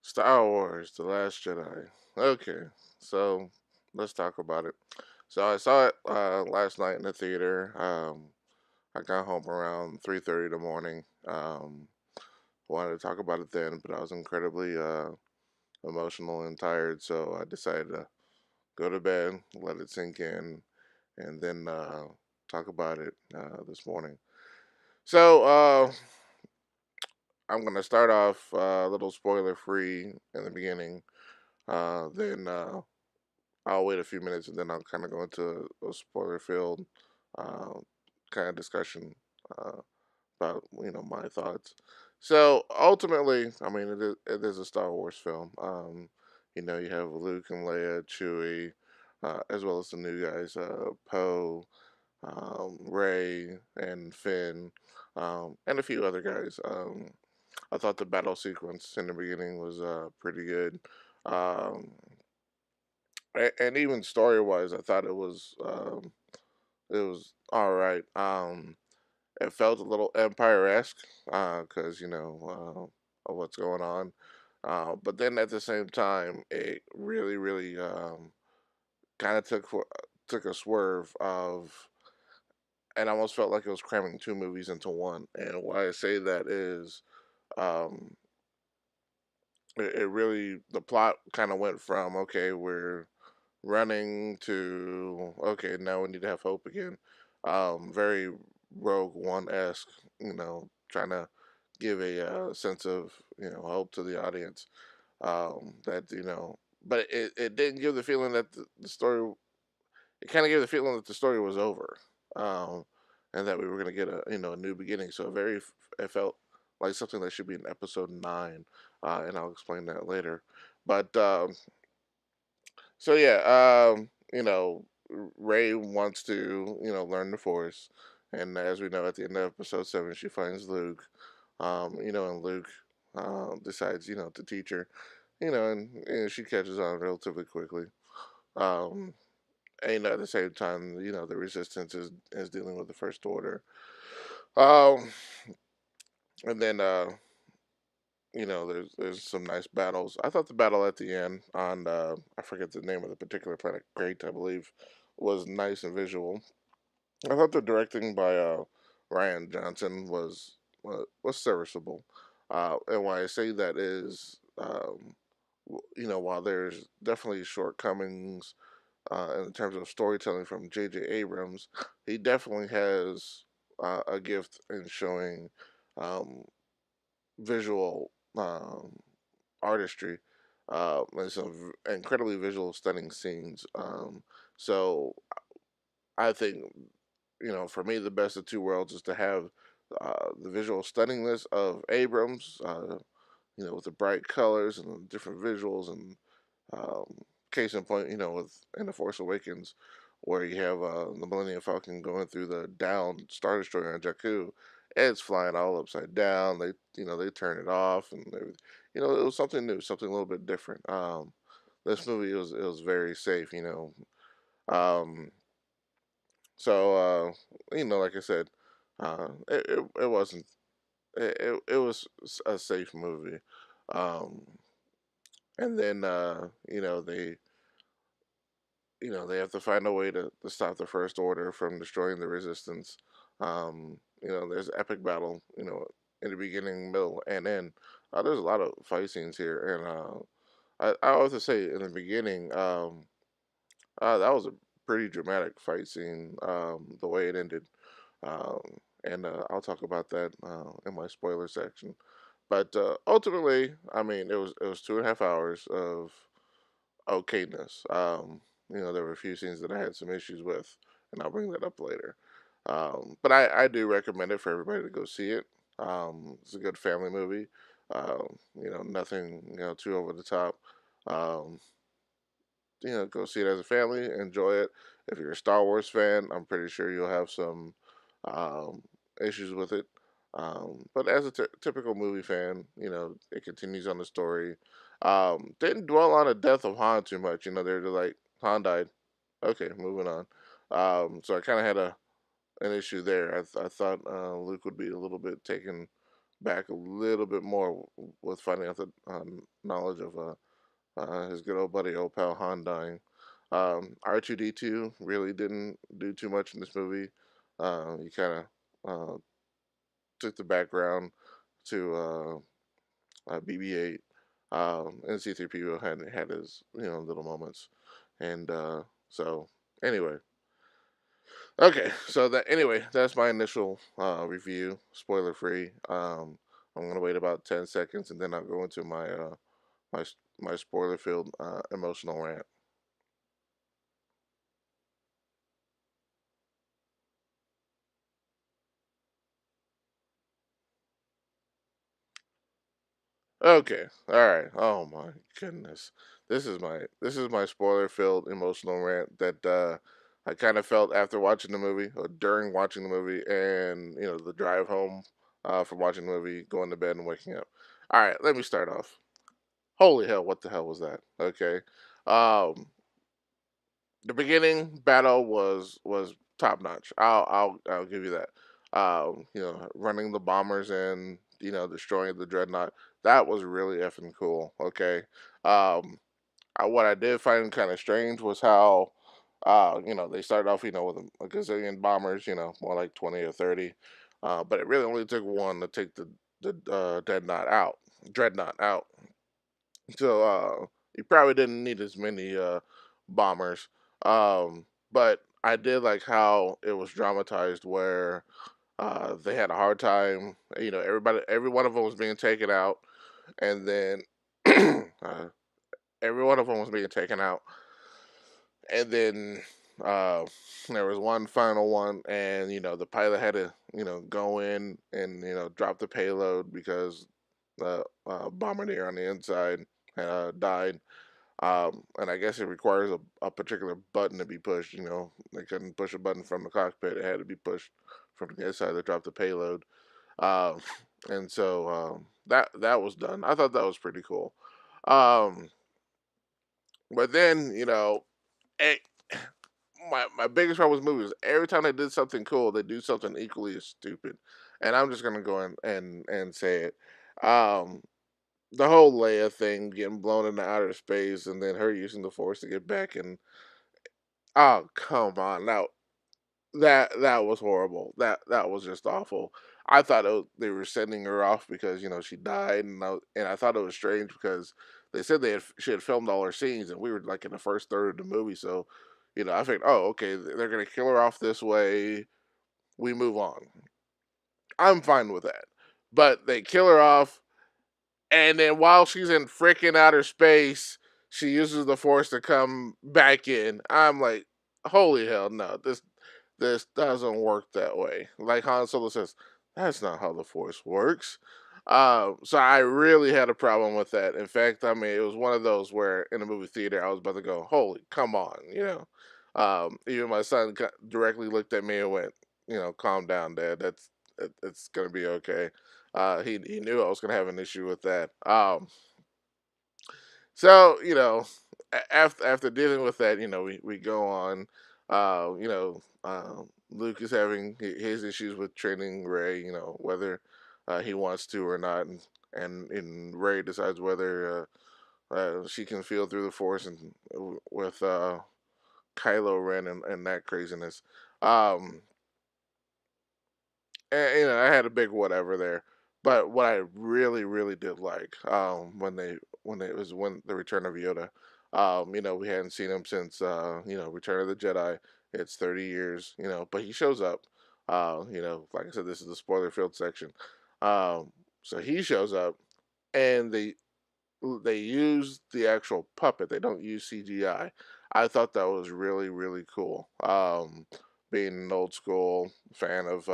Star Wars: The Last Jedi. Okay, so let's talk about it. So I saw it last night in the theater. I got home around 3:30 in the morning. Wanted to talk about it then, but I was incredibly emotional and tired, so I decided to go to bed, let it sink in, and then talk about it this morning. So I'm gonna start off a little spoiler free in the beginning. Then I'll wait a few minutes and then I'll kind of go into a spoiler filled uh, kind of discussion uh, about my thoughts. So ultimately, I mean, it is a Star Wars film. You have Luke and Leia, Chewie, as well as the new guys, Poe, Ray, and Finn, and a few other guys. I thought the battle sequence in the beginning was pretty good. Um, and even story wise, I thought it was all right. It felt a little Empire esque because of what's going on. But then at the same time, it really kind of took a swerve of, and almost felt like it was cramming two movies into one. And why I say that is, um, it really the plot kind of went from, okay, we're running to, okay, now we need to have hope again. Very Rogue One esque, trying to give a sense of hope to the audience. That but it didn't give the feeling that the story. It kind of gave the feeling that the story was over, um, and that we were going to get a new beginning. So it felt like something that should be in episode 9, and I'll explain that later. But so yeah, Ray wants to learn the Force, and as we know, at the end of episode 7, she finds Luke, and Luke decides to teach her, and she catches on relatively quickly. Um, and at the same time, the Resistance is dealing with the First Order, um, and then there's some nice battles. I thought the battle at the end on I forget the name of the particular planet, Great, I believe, was nice and visual. I thought the directing by Ryan Johnson was serviceable. And why I say that is, while there's definitely shortcomings in terms of storytelling from J.J. Abrams, he definitely has a gift in showing um, visual artistry and some incredibly visual, stunning scenes. So I think for me, the best of two worlds is to have the visual stunningness of Abrams, with the bright colors and the different visuals, and case in point, with in the Force Awakens, where you have the Millennium Falcon going through the down Star Destroyer on Jakku, and it's flying all upside down. They turn it off, and it was something new, something a little bit different. This movie it was very safe, Um, so like I said, it wasn't it was a safe movie. Um, and then they have to find a way to stop the First Order from destroying the Resistance. There's an epic battle, in the beginning, middle, and end. There's a lot of fight scenes here, and I have to say in the beginning, that was a pretty dramatic fight scene. The way it ended, um, and I'll talk about that in my spoiler section. But ultimately, I mean, it was 2.5 hours of okayness. There were a few scenes that I had some issues with, and I'll bring that up later. But I do recommend it for everybody to go see it. It's a good family movie. Nothing too over the top. Um, go see it as a family, enjoy it. If you're a Star Wars fan, I'm pretty sure you'll have some um, issues with it. But as a typical movie fan, it continues on the story. Didn't dwell on the death of Han too much. They're just like, Han died. Okay, moving on. So I kind of had an issue there. I thought Luke would be a little bit taken back a little bit more with finding out the knowledge of his good old buddy, old pal Han dying. R2D2 really didn't do too much in this movie. He kind of took the background to BB-8, and C-3PO had his little moments, and so anyway, okay, so that's my initial review, spoiler free. I'm gonna wait about 10 seconds, and then I'll go into my my spoiler filled emotional rant. Okay. All right. Oh my goodness. This is my spoiler filled emotional rant that I kind of felt after watching the movie or during watching the movie and the drive home from watching the movie, going to bed and waking up. All right, let me start off. Holy hell, what the hell was that? Okay. Um the beginning battle was top notch. I'll give you that. Running the bombers and destroying the dreadnought. That was really effing cool. Okay. Um, what I did find kind of strange was how they started off with a gazillion bombers. More like 20 or 30. But it really only took one to take the dreadnought out. So you probably didn't need as many bombers. But I did like how it was dramatized, where they had a hard time. Every one of them was being taken out, and then every one of them was being taken out, and then uh, there was one final one, and the pilot had to go in and drop the payload because the bombardier on the inside died. And I guess it requires a particular button to be pushed. They couldn't push a button from the cockpit; it had to be pushed from the inside to drop the payload. Um, and so that was done. I thought that was pretty cool. Um, but then it, my biggest problem with movies, every time they did something cool, they do something equally as stupid. And I'm just gonna go in and say it. Um, the whole Leia thing, getting blown into outer space, and then her using the Force to get back, and oh come on, now that was horrible. That was just awful. I thought they were sending her off because she died, and I thought it was strange because they said she had filmed all her scenes, and we were like in the first third of the movie, so I think, oh, okay, they're gonna kill her off this way. We move on. I'm fine with that, but they kill her off, and then while she's in freaking outer space, she uses the Force to come back in. I'm like, holy hell, no! This doesn't work that way. Like Han Solo says, that's not how the Force works. So I really had a problem with that. In fact, I mean, it was one of those where in the movie theater I was about to go, "Holy, come on!" Even my son directly looked at me and went, "Calm down, Dad. It's gonna be okay." He knew I was gonna have an issue with that. So after dealing with that, we go on. Luke is having his issues with training Ray. Whether he wants to or not, and Ray decides whether she can feel through the Force, and with Kylo Ren and that craziness. Um, and, I had a big whatever there. But what I really, really did like when the Return of Yoda. We hadn't seen him since Return of the Jedi. It's 30 years, but he shows up. Like I said, this is the spoiler filled section. So he shows up, and they use the actual puppet. They don't use CGI. I thought that was really, really cool. Being an old school fan of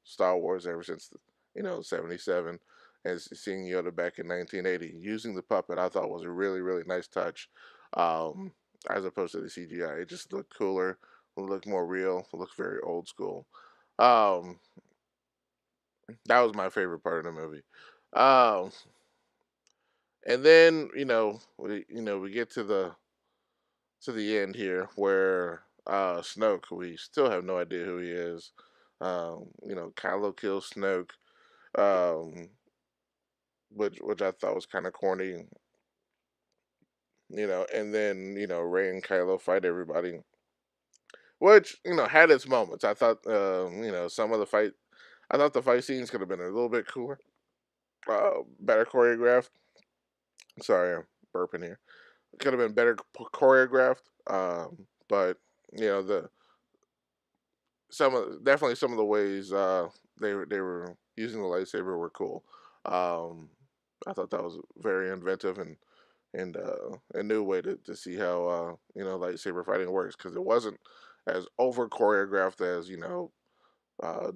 Star Wars ever since '77, and seeing Yoda back in 1980, using the puppet, I thought was a really, really nice touch. Um, as opposed to the CGI, it just looked cooler, looked more real, looked very old school. Um, that was my favorite part of the movie. Um, and then we get to the end here where Snoke, we still have no idea who he is. Kylo kills Snoke. Um, which I thought was kind of corny, and then Ray and Kylo fight everybody, which had its moments. I thought some of the fight, I thought the fight scenes could have been a little bit cooler, better choreographed. Sorry, I'm burping here. Could have been better choreographed, but the definitely some of the ways they were using the lightsaber were cool. Um, I thought that was very inventive and a new way to see how lightsaber fighting works, because it wasn't as over choreographed as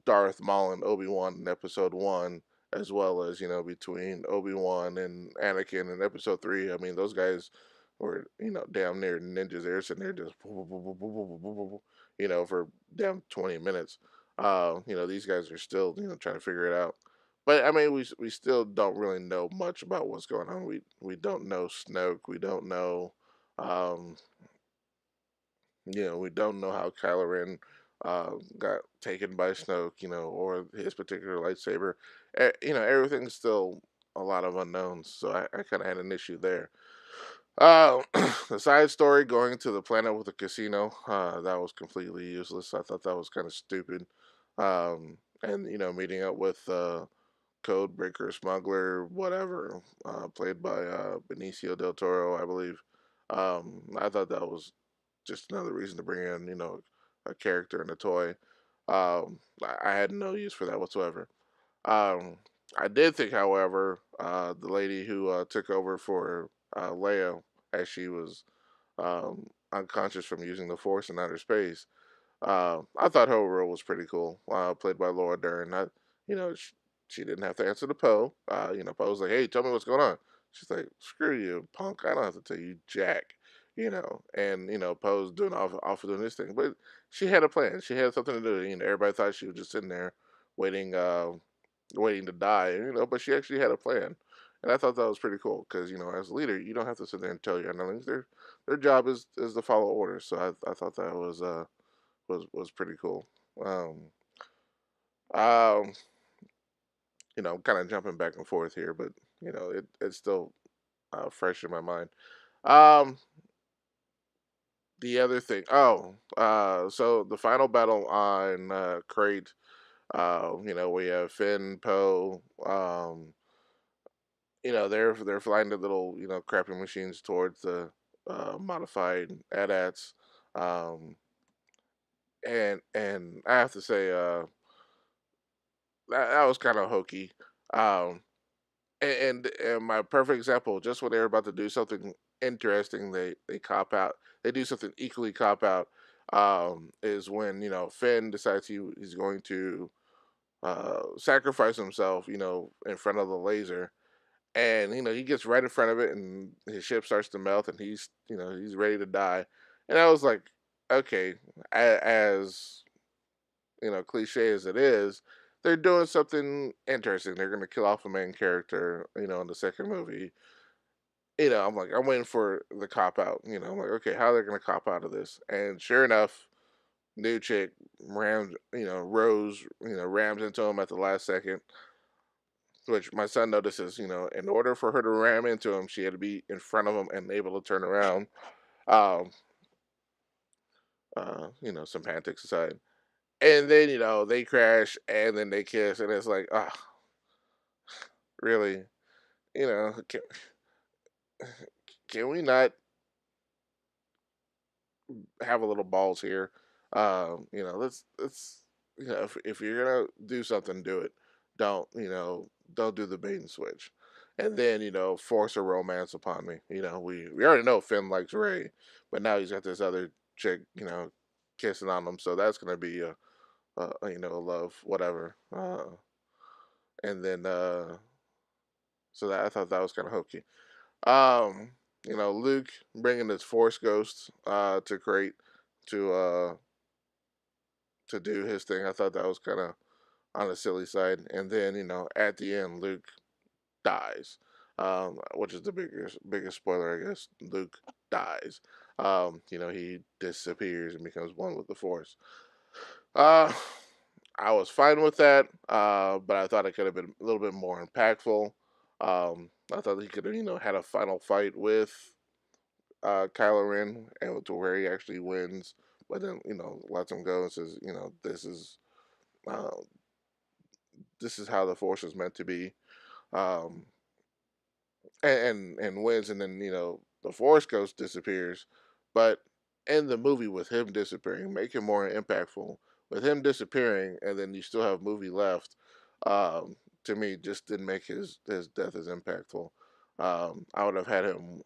Darth Maul and Obi-Wan in episode one, as well as between Obi-Wan and Anakin in episode three. I mean, those guys were damn near ninjas. They're sitting there just for damn 20 minutes. These guys are still trying to figure it out. But I mean, we still don't really know much about what's going on. We don't know Snoke. We don't know um, we don't know how Kylo Ren got taken by Snoke, or his particular lightsaber. Everything's still a lot of unknowns, so I kind of had an issue there. Uh, the side story going to the planet with the casino, that was completely useless. I thought that was kind of stupid. And meeting up with Code Breaker, Smuggler, whatever, played by Benicio del Toro, I believe. I thought that was just another reason to bring in, a character and a toy. I had no use for that whatsoever. Um, I did think, however, the lady who took over for Leia as she was unconscious from using the Force in outer space, I thought her role was pretty cool, played by Laura Dern. You know, she didn't have to answer to Poe. Poe was like, "Hey, tell me what's going on." She's like, "Screw you, punk! I don't have to tell you jack." And Poe's doing off doing this thing, but she had a plan. She had something to do. Everybody thought she was just sitting there waiting, waiting to die. But she actually had a plan, and I thought that was pretty cool because as a leader, you don't have to sit there and tell your underlings. Their job is to follow orders. So I thought that was pretty cool. Um, um, kind of jumping back and forth here, but it's still fresh in my mind. Um, the other thing, so the final battle on Crate, we have Finn, Poe, they're flying the little crappy machines towards the modified AT-ATs, um, and I have to say, that was kind of hokey. Um, and my perfect example, just when they're about to do something interesting, they cop out. They do something equally cop out. Is when Finn decides he's going to sacrifice himself, in front of the laser, and he gets right in front of it, and his ship starts to melt, and he's ready to die, and I was like, okay, as cliche as it is, they're doing something interesting. They're going to kill off a main character, in the second movie. I'm like, I'm waiting for the cop out. I'm like, okay, how are they going to cop out of this? And sure enough, new chick rams, Rose, rams into him at the last second, which my son notices. In order for her to ram into him, she had to be in front of him and able to turn around. Um, some antics aside. And then, they crash and then they kiss, and it's like, ah, really? You know, can we not have a little balls here? Let's if you're gonna do something, do it. Don't do the bait and switch, and then force a romance upon me. We already know Finn likes Ray, but now he's got this other chick, kissing on him, so that's gonna be a love, whatever. And then so that I thought that was kind of hokey. Um, Luke bringing his Force Ghost to Crate to uh to do his thing. I thought that was kind of on the silly side. And then at the end, Luke dies, which is the biggest spoiler, I guess. Luke dies. He disappears and becomes one with the Force. Uh, I was fine with that, but I thought it could have been a little bit more impactful. I thought he could have, had a final fight with Kylo Ren, and to where he actually wins, but then lets him go and says, uh, this is how the Force is meant to be, um, and wins, and then the Force Ghost disappears, but in the movie with him disappearing, make him more impactful. With him disappearing, and then you still have movie left. To me, just didn't make his death as impactful. I would have had him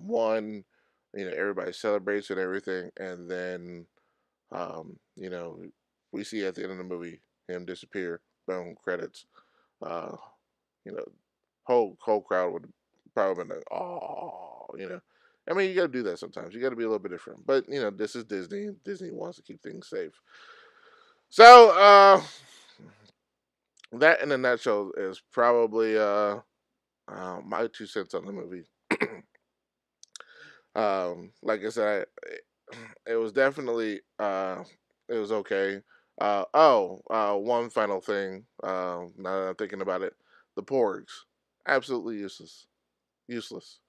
one, everybody celebrates and everything, and then you know we see at the end of the movie him disappear. Boom, credits. Uh, you know, whole crowd would probably been like, oh, I mean, you got to do that sometimes. You got to be a little bit different. But this is Disney. Disney wants to keep things safe. So that in a nutshell is probably my 2 cents on the movie. Like I said, it was definitely it was okay. One final thing. Now that I'm thinking about it, the Porgs, absolutely useless. Useless.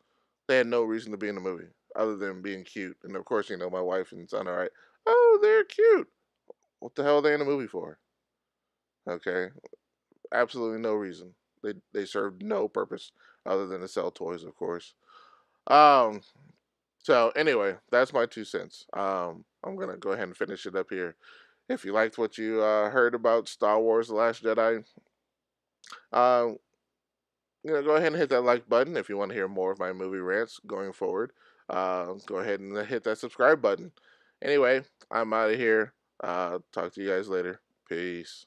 They had no reason to be in the movie other than being cute. And of course, my wife and son are like, oh, they're cute. What the hell are they in the movie for? Okay, absolutely no reason. They served no purpose other than to sell toys, of course. Um. So anyway, that's my 2 cents. I'm gonna go ahead and finish it up here. If you liked what you heard about Star Wars: The Last Jedi, um, go ahead and hit that like button if you want to hear more of my movie rants going forward. Go ahead and hit that subscribe button. Anyway, I'm out of here. Talk to you guys later. Peace.